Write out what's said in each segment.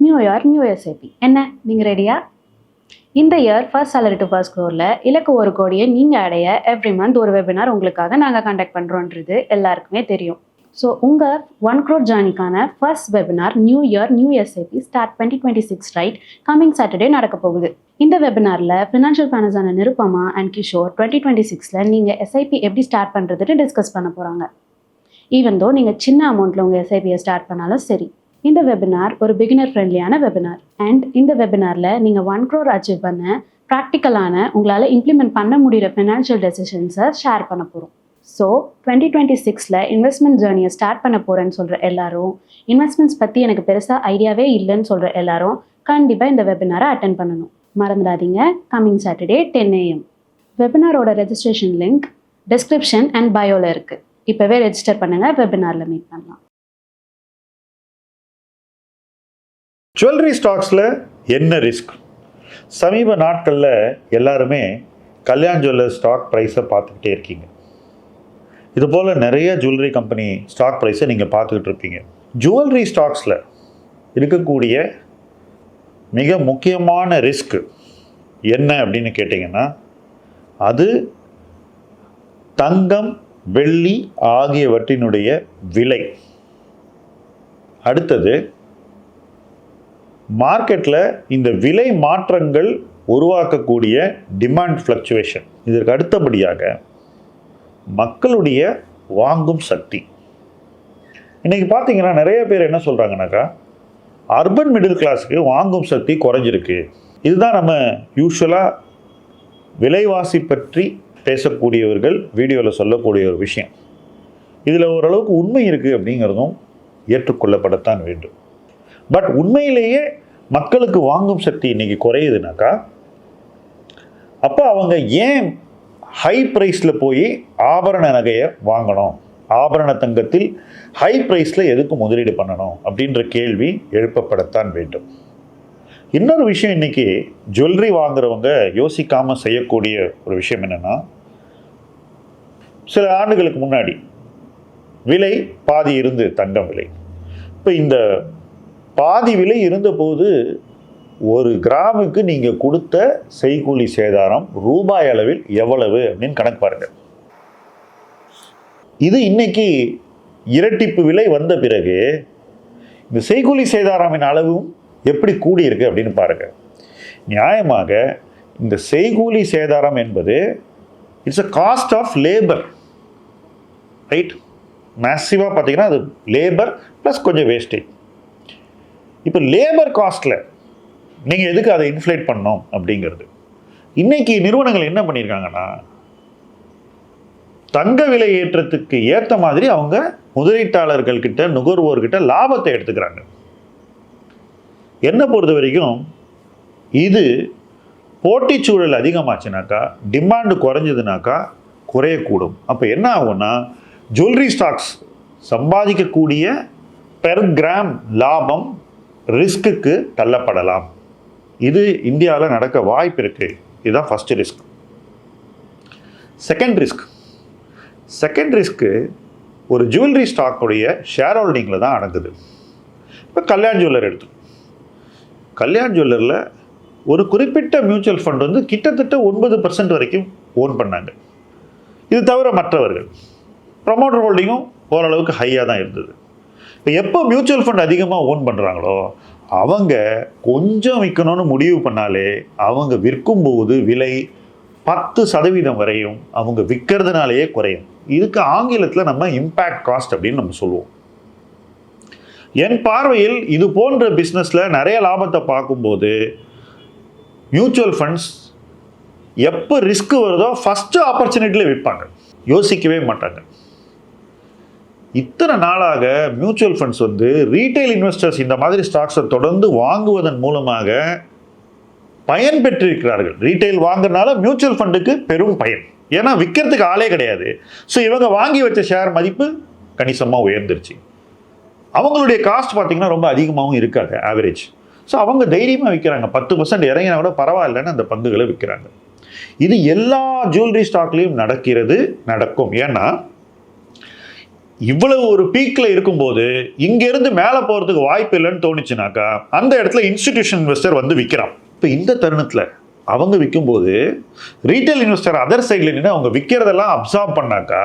New year new SIP. என்ன நீங்கள் ரெடியா? இந்த year first salary to first crore இலக்கு 1 கோடியை நீங்கள் அடைய எவ்ரி மந்த் ஒரு வெபினார் உங்களுக்காக நாங்கள் கண்டக்ட் பண்ணுறோன்றது எல்லாருக்குமே தெரியும். ஸோ உங்கள் 1 crore ஜேர்னிக்கான first webinar new year new SIP start 2026 right coming Saturday நடக்க போகுது. இந்த வெபினாரில் ஃபினான்ஷியல் பிளானர்ஸான நிருப்பமா அண்ட் கிஷோர் 2026 நீங்கள் எஸ்ஐபி எப்படி ஸ்டார்ட் பண்ணுறதுன்னு டிஸ்கஸ் பண்ண போகிறாங்க. ஈவன் தோ நீங்கள் சின்ன அமௌண்ட்டில் உங்கள் எஸ்ஐபியை ஸ்டார்ட் பண்ணாலும் சரி. இந்த வெபினார் ஒரு பிகினர் ஃப்ரெண்ட்லியான வெபினார். அண்ட் இந்த வெபினாரில் நீங்கள் 1 crore அச்சீவ் பண்ண ப்ராக்டிக்கலான உங்களால் இம்ப்ளிமெண்ட் பண்ண முடிகிற ஃபினான்ஷியல் டெசிஷன்ஸை ஷேர் பண்ண போகிறோம். ஸோ 2026 இன்வெஸ்ட்மெண்ட் ஜேர்னியை ஸ்டார்ட் பண்ண போகிறேன்னு சொல்கிற எல்லாரும், இன்வெஸ்ட்மெண்ட்ஸ் பற்றி எனக்கு பெருசாக ஐடியாவே இல்லைன்னு சொல்கிற எல்லாரும் கண்டிப்பாக இந்த வெபினாரை அட்டென்ட் பண்ணணும். மறந்துடாதீங்க, கம்மிங் சாட்டர்டே 10 AM. வெபினாரோட ரெஜிஸ்ட்ரேஷன் லிங்க் டிஸ்கிரிப்ஷன் அண்ட் பயோவில் இருக்குது. இப்போவே ரெஜிஸ்டர் பண்ணுங்கள், வெபினாரில் மீட் பண்ணலாம். ஜுவல்லரி ஸ்டாக்ஸில் என்ன ரிஸ்க்? சமீப நாட்களில் எல்லாருமே கல்யாண் ஜுவல்லர்ஸ் ஸ்டாக் ப்ரைஸை பார்த்துக்கிட்டே இருக்கீங்க. இதுபோல் நிறைய ஜுவல்லரி கம்பெனி ஸ்டாக் ப்ரைஸை நீங்கள் பார்த்துக்கிட்டு இருப்பீங்க. ஜுவல்லரி ஸ்டாக்ஸில் இருக்கக்கூடிய மிக முக்கியமான ரிஸ்க் என்ன அப்படின்னு கேட்டிங்கன்னா, அது தங்கம், வெள்ளி ஆகியவற்றினுடைய விலை. அடுத்தது, மார்க்கெட்டில் இந்த விலை மாற்றங்கள் உருவாக்கக்கூடிய டிமாண்ட் ஃப்ளக்சுவேஷன். இதற்கு அடுத்தபடியாக மக்களுடைய வாங்கும் சக்தி. இன்றைக்கி பார்த்தீங்கன்னா நிறைய பேர் என்ன சொல்கிறாங்கனாக்கா, அர்பன் மிடில் கிளாஸுக்கு வாங்கும் சக்தி குறைஞ்சிருக்கு. இதுதான் நம்ம யூஸ்வலாக விலைவாசி பற்றி பேசக்கூடியவர்கள் வீடியோவில் சொல்லக்கூடிய ஒரு விஷயம். இதில் ஓரளவுக்கு உண்மை இருக்குது அப்படிங்கிறதும் ஏற்றுக்கொள்ளப்படத்தான் வேண்டும். பட் உண்மையிலேயே மக்களுக்கு வாங்கும் சக்தி இன்னைக்கு குறையுதுனாக்கா, அப்போ அவங்க ஏன் ஹை ப்ரைஸில் போய் ஆபரண நகையை வாங்கணும், ஆபரண தங்கத்தில் ஹை ப்ரைஸில் எதுக்கு முதலீடு பண்ணணும் அப்படின்ற கேள்வி எழுப்பப்படத்தான் வேண்டும். இன்னொரு விஷயம், இன்னைக்கு ஜுவல்லரி வாங்குறவங்க யோசிக்காமல் செய்யக்கூடிய ஒரு விஷயம் என்னென்னா, சில ஆண்டுகளுக்கு முன்னாடி விலை பாதி இருந்து தங்கம் விலை, இப்போ இந்த பாதி விலை இருந்தபோது ஒரு கிராமுக்கு நீங்கள் கொடுத்த செய்கூலி சேதாரம் ரூபாய் அளவில் எவ்வளவு அப்படின்னு கணக்கு பாருங்க. இது இன்னைக்கு இரட்டிப்பு விலை வந்த பிறகு இந்த செய்கூலி சேதாரமின் அளவும் எப்படி கூடியிருக்கு அப்படின்னு பாருங்க. நியாயமாக இந்த செய்கூலி சேதாரம் என்பது it's a cost of labour, right? மேசிவாக பார்த்தீங்கன்னா அது லேபர் ப்ளஸ் கொஞ்சம் வேஸ்டேஜ். இப்போ லேபர் காஸ்ட்டில் நீங்கள் எதுக்கு அதை இன்ஃப்ளேட் பண்ணோம் அப்படிங்கிறது. இன்றைக்கி நிறுவனங்கள் என்ன பண்ணியிருக்காங்கன்னா, தங்க விலை ஏற்றத்துக்கு ஏற்ற மாதிரி அவங்க முதலீட்டாளர்கள்கிட்ட, நுகர்வோர்கிட்ட லாபத்தை எடுத்துக்கிறாங்க. என்னை பொறுத்த வரைக்கும் இது போட்டிச்சூழல் அதிகமாச்சுனாக்கா, டிமாண்டு குறைஞ்சதுனாக்கா குறையக்கூடும். அப்போ என்ன ஆகும்னா, ஜுவல்லரி ஸ்டாக்ஸ் சம்பாதிக்கக்கூடிய பெர் கிராம் லாபம் ரிஸ்க்குக்கு தள்ளப்படலாம். இது இந்தியாவில் நடக்க வாய்ப்பு இருக்குது. இதுதான் ஃபஸ்ட்டு ரிஸ்க். செகண்ட் ரிஸ்க்கு ஒரு ஜுவல்லரி ஸ்டாக்குடைய ஷேர் ஹோல்டிங்கில் தான் நடக்குது. இப்போ கல்யாண் ஜுவல்லர் எடுத்து, கல்யாண் ஜுவல்லரில் ஒரு குறிப்பிட்ட மியூச்சுவல் ஃபண்ட் வந்து கிட்டத்தட்ட 9% வரைக்கும் ஓன் பண்ணாங்க. இது தவிர மற்றவர்கள் ப்ரமோட்டர் ஹோல்டிங்கும் ஓரளவுக்கு ஹையாக தான் இருந்தது. இப்போ எப்போ மியூச்சுவல் ஃபண்ட் அதிகமாக ஓன் பண்ணுறாங்களோ அவங்க கொஞ்சம் விற்கணும்னு முடிவு பண்ணாலே அவங்க விற்கும்போது விலை 10% வரையும் அவங்க விற்கிறதுனாலேயே குறையும். இதுக்கு ஆங்கிலத்தில் நம்ம இம்பேக்ட் காஸ்ட் அப்படின்னு நம்ம சொல்லுவோம். என் பார்வையில் இது போன்ற பிஸ்னஸில் நிறைய லாபத்தை பார்க்கும்போது மியூச்சுவல் ஃபண்ட்ஸ் எப்போ ரிஸ்க் வருதோ ஃபஸ்ட்டு ஆப்பர்ச்சுனிட்டியில் விற்பாங்க, யோசிக்கவே மாட்டாங்க. இத்தனை நாளாக மியூச்சுவல் ஃபண்ட்ஸ் வந்து ரீட்டைல் இன்வெஸ்டர்ஸ் இந்த மாதிரி ஸ்டாக்ஸை தொடர்ந்து வாங்குவதன் மூலமாக பயன் பெற்றிருக்கிறார்கள். ரீட்டைல் வாங்குறதுனால மியூச்சுவல் ஃபண்டுக்கு பெரும் பயன். ஏன்னா விற்கிறதுக்கு ஆளே கிடையாது. ஸோ இவங்க வாங்கி வச்ச ஷேர் மதிப்பு கணிசமாக உயர்ந்துருச்சு. அவங்களுடைய காஸ்ட் பார்த்திங்கன்னா ரொம்ப அதிகமாகவும் இருக்காது, ஆவரேஜ். ஸோ அவங்க தைரியமாக விற்கிறாங்க. 10% இறங்கினா கூட பரவாயில்லைன்னு அந்த பங்குகளை விற்கிறாங்க. இது எல்லா ஜுவல்லரி ஸ்டாக்லேயும் நடக்கும். ஏன்னா இவ்வளவு ஒரு பீக்கில் இருக்கும்போது இங்கேருந்து மேலே போகிறதுக்கு வாய்ப்பு இல்லைன்னு தோணுச்சுனாக்கா அந்த இடத்துல இன்ஸ்டிடியூஷன் இன்வெஸ்டர் வந்து விற்கிறான். இப்போ இந்த தருணத்தில் அவங்க விற்கும்போது ரீட்டைல் இன்வெஸ்டர் அதர் சைடில் நின்று அவங்க விற்கிறதெல்லாம் அப்சார்ப் பண்ணாக்கா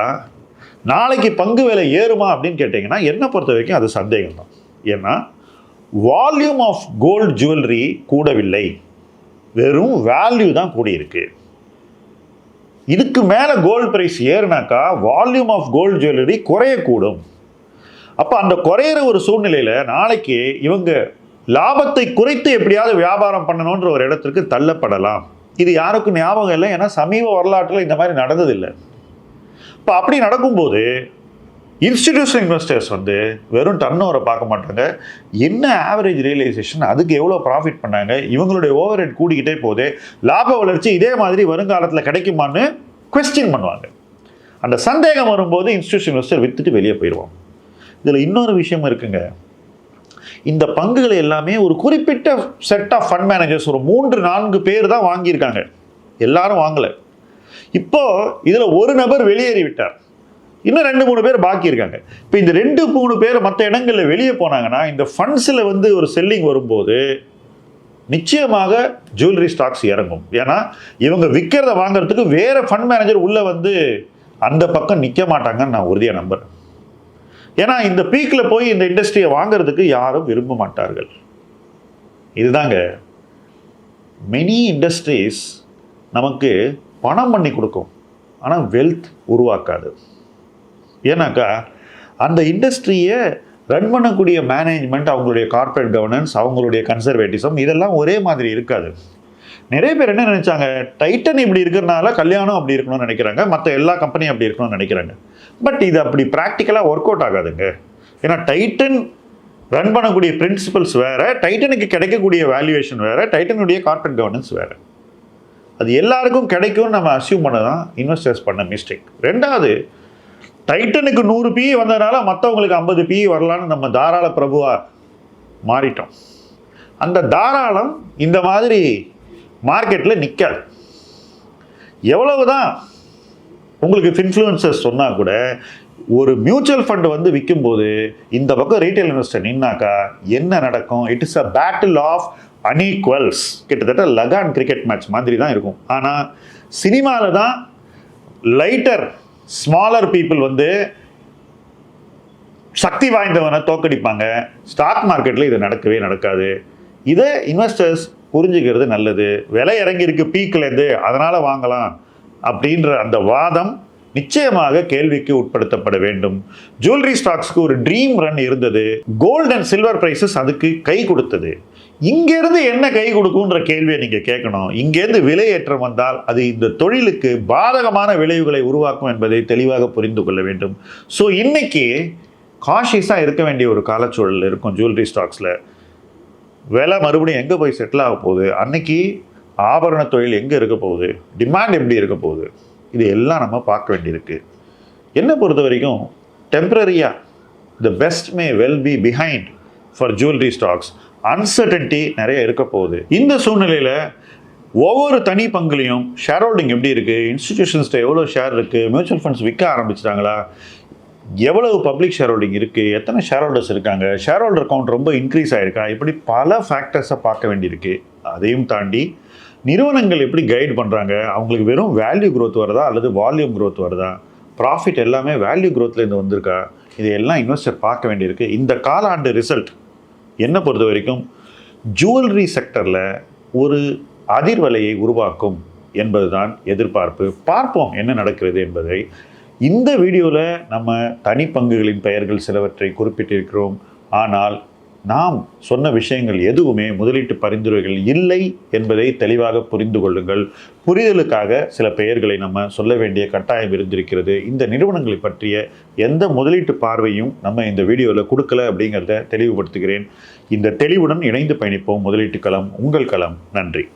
நாளைக்கு பங்கு விலை ஏறுமா அப்படின்னு கேட்டிங்கன்னா என்னை பொறுத்த வரைக்கும் அது சந்தேகம் தான். ஏன்னா வால்யூம் ஆஃப் கோல்டு ஜுவல்லரி கூடவில்லை, வெறும் வேல்யூ தான் கூடியிருக்கு. இதுக்கு மேலே கோல்டு ப்ரைஸ் ஏறுனாக்கா வால்யூம் ஆஃப் கோல்டு ஜுவல்லரி குறையக்கூடும். அப்போ அந்த குறையிற ஒரு சூழ்நிலையில் நாளைக்கு இவங்க லாபத்தை குறைத்து எப்படியாவது வியாபாரம் பண்ணணுன்ற ஒரு இடத்திற்கு தள்ளப்படலாம். இது யாருக்கும் ஞாபகம் இல்லை, ஏன்னா சமீப வரலாற்றில் இந்த மாதிரி நடந்ததில்லை. இப்போ அப்படி நடக்கும்போது இன்ஸ்டிடியூஷனல் இன்வெஸ்டர்ஸ் வந்து வெறும் டர்ன் ஓவரை பார்க்க மாட்டாங்க, என்ன ஆவரேஜ் ரியலைசேஷன், அதுக்கு எவ்வளோ ப்ராஃபிட் பண்ணாங்க, இவங்களுடைய ஓவர் ஹெட் கூடிக்கிட்டே போகுது, லாப வளர்ச்சி இதே மாதிரி வருங்காலத்தில் கிடைக்குமான்னு குவெஸ்டின் பண்ணுவாங்க. அந்த சந்தேகம் வரும்போது இன்ஸ்டிடியூஷனல் இன்வெஸ்டர் விற்றுட்டு வெளியே போயிடுவாங்க. இதில் இன்னொரு விஷயம் இருக்குங்க, இந்த பங்குகளை எல்லாமே ஒரு குறிப்பிட்ட செட் ஆஃப் ஃபண்ட் மேனேஜர்ஸ் ஒரு 3-4 பேர் தான் வாங்கியிருக்காங்க, எல்லாரும் வாங்கலை. இப்போ இதில் ஒரு நபர் வெளியேறிவிட்டார், இன்னும் 2-3 பேர் பாக்கி இருக்காங்க. இப்போ இந்த 2-3 பேர் மற்ற இடங்களில் வெளியே போனாங்கன்னா இந்த ஃபண்ட்ஸில் வந்து ஒரு செல்லிங் வரும்போது நிச்சயமாக ஜுவல்லரி ஸ்டாக்ஸ் இறங்கும். ஏன்னா இவங்க விற்கிறத வாங்குறதுக்கு வேறு ஃபண்ட் மேனேஜர் உள்ளே வந்து அந்த பக்கம் நிற்க மாட்டாங்கன்னு நான் உறுதியாக நம்புகிறேன். ஏன்னா இந்த பீக்கில் போய் இந்த இண்டஸ்ட்ரியை வாங்குறதுக்கு யாரும் விரும்ப மாட்டார்கள். இதுதாங்க, மெனி இண்டஸ்ட்ரீஸ் நமக்கு பணம் பண்ணி கொடுக்கும், ஆனால் வெல்த் உருவாக்காது. ஏன்னாக்கா அந்த இண்டஸ்ட்ரியை ரன் பண்ணக்கூடிய மேனேஜ்மெண்ட், அவங்களுடைய கார்ப்பரேட் கவர்னன்ஸ், அவங்களுடைய கன்சர்வேட்டிசம் இதெல்லாம் ஒரே மாதிரி இருக்காது. நிறைய பேர் என்ன நினைச்சாங்க, டைட்டன் இப்படி இருக்கிறனால கல்யாணம் அப்படி இருக்கணும்னு நினைக்கிறாங்க, மற்ற எல்லா கம்பெனியும் அப்படி இருக்கணும்னு நினைக்கிறாங்க. பட் இது அப்படி ப்ராக்டிக்கலாக ஒர்க் அவுட் ஆகாதுங்க. ஏன்னா டைட்டன் ரன் பண்ணக்கூடிய பிரின்சிபல்ஸ் வேறு, டைட்டனுக்கு கிடைக்கக்கூடிய வேல்யூவேஷன் வேறு, டைட்டனுடைய கார்ப்பரேட் கவர்னன்ஸ் வேறு. அது எல்லாருக்கும் கிடைக்கும்னு நம்ம அசியூம் பண்ண தான் இன்வெஸ்டர்ஸ் பண்ண மிஸ்டேக். ரெண்டாவது, டைட்டனுக்கு 100 PE வந்ததுனால மற்றவங்களுக்கு 50 PE வரலான்னு நம்ம தாராள பிரபுவா மாறிட்டோம். அந்த தாராளம் இந்த மாதிரி மார்க்கெட்டில் நிற்காது. எவ்வளவுதான் உங்களுக்கு இன்ஃப்ளூயன்சர்ஸ் சொன்னால் கூட ஒரு மியூச்சுவல் ஃபண்டு வந்து விற்கும்போது இந்த பக்கம் ரீட்டைல் இன்வெஸ்டர் நின்னாக்கா என்ன நடக்கும்? It is a battle of unequals. கிட்டத்தட்ட லகான் கிரிக்கெட் மேட்ச் மாதிரி தான் இருக்கும். ஆனால் சினிமாவில் தான் லைட்டர் ஸ்மாலர் பீப்புள் வந்து சக்தி வாய்ந்தவனை தோக்கடிப்பாங்க. ஸ்டாக் மார்க்கெட்டில் இது நடக்கவே நடக்காது. இதை இன்வெஸ்டர்ஸ் புரிஞ்சுக்கிறது நல்லது. விலை இறங்கியிருக்கு பீக்லேருந்து, அதனால் வாங்கலாம் அப்படின்ற அந்த வாதம் நிச்சயமாக கேள்விக்கு உட்படுத்தப்பட வேண்டும். ஜுவல்லரி ஸ்டாக்ஸ்க்கு ஒரு ட்ரீம் ரன் இருந்தது, கோல்டு அண்ட் சில்வர் பிரைசஸ் அதுக்கு கை கொடுத்தது. இங்கேருந்து என்ன கை கொடுக்குன்ற கேள்வியை நீங்கள் கேட்கணும். இங்கேருந்து விலையேற்றம் வந்தால் அது இந்த தொழிலுக்கு பாதகமான விளைவுகளை உருவாக்கும் என்பதை தெளிவாக புரிந்து கொள்ள வேண்டும். ஸோ இன்னைக்கு காஷியஸாக இருக்க வேண்டிய ஒரு காலச்சூழல் இருக்கும். ஜுவல்லரி ஸ்டாக்ஸில் விலை மறுபடியும் எங்கே போய் செட்டில் ஆக போகுது, அன்னைக்கு ஆபரண தொழில் எங்கே இருக்க போகுது, டிமாண்ட் எப்படி இருக்க போகுது, இது எல்லாம் நம்ம பார்க்க வேண்டியிருக்கு. என்னை பொறுத்த வரைக்கும் டெம்பரரியாக the best may well be behind for jewellery stocks. Uncertainty நிறைய இருக்க போகுது. இந்த சூழ்நிலையில் ஒவ்வொரு தனி பங்குலையும் ஷேர் ஹோல்டிங் எப்படி இருக்குது, இன்ஸ்டிடியூஷன்ஸ்கிட்ட எவ்வளோ ஷேர் இருக்குது, மியூச்சுவல் ஃபண்ட்ஸ் விற்க ஆரம்பிச்சிட்டாங்களா, எவ்வளவு பப்ளிக் ஷேர் ஹோல்டிங் இருக்குது, எத்தனை ஷேர் ஹோல்டர்ஸ் இருக்காங்க, ஷேர் ஹோல்டர் கவுண்ட் ரொம்ப இன்க்ரீஸ் ஆகிருக்கா, இப்படி பல ஃபேக்டர்ஸை பார்க்க வேண்டியிருக்கு. அதையும் தாண்டி நிறுவனங்கள் எப்படி கைட் பண்ணுறாங்க, அவங்களுக்கு வெறும் வேல்யூ க்ரோத் வருதா அல்லது வால்யூம் க்ரோத் வருதா, ப்ராஃபிட் எல்லாமே வேல்யூ க்ரோத்லேருந்து வந்திருக்கா, இதையெல்லாம் இன்வெஸ்டர் பார்க்க வேண்டியிருக்கு. இந்த காலாண்டு ரிசல்ட் என்னை பொறுத்த வரைக்கும் ஜுவல்லரி செக்டரில் ஒரு அதிர்வலையை உருவாக்கும் என்பதுதான் எதிர்பார்ப்பு. பார்ப்போம் என்ன நடக்கிறது என்பதை. இந்த வீடியோவில் நம்ம தனி பங்குகளின் பெயர்கள் சிலவற்றை குறிப்பிட்டிருக்கிறோம். ஆனால் நாம் சொன்ன விஷயங்கள் எதுவுமே முதலீட்டு பரிந்துரைகள் இல்லை என்பதை தெளிவாக புரிந்து கொள்ளுங்கள். புரிதலுக்காக சில பெயர்களை நம்ம சொல்ல வேண்டிய கட்டாயம் இருந்திருக்கிறது. இந்த நிறுவனங்களை பற்றிய எந்த முதலீட்டு பார்வையும் நம்ம இந்த வீடியோவில் கொடுக்கல அப்படிங்கிறத தெளிவுபடுத்துகிறேன். இந்த தெளிவுடன் இணைந்து பயணிப்போம். முதலீட்டு களம் உங்கள் களம். நன்றி.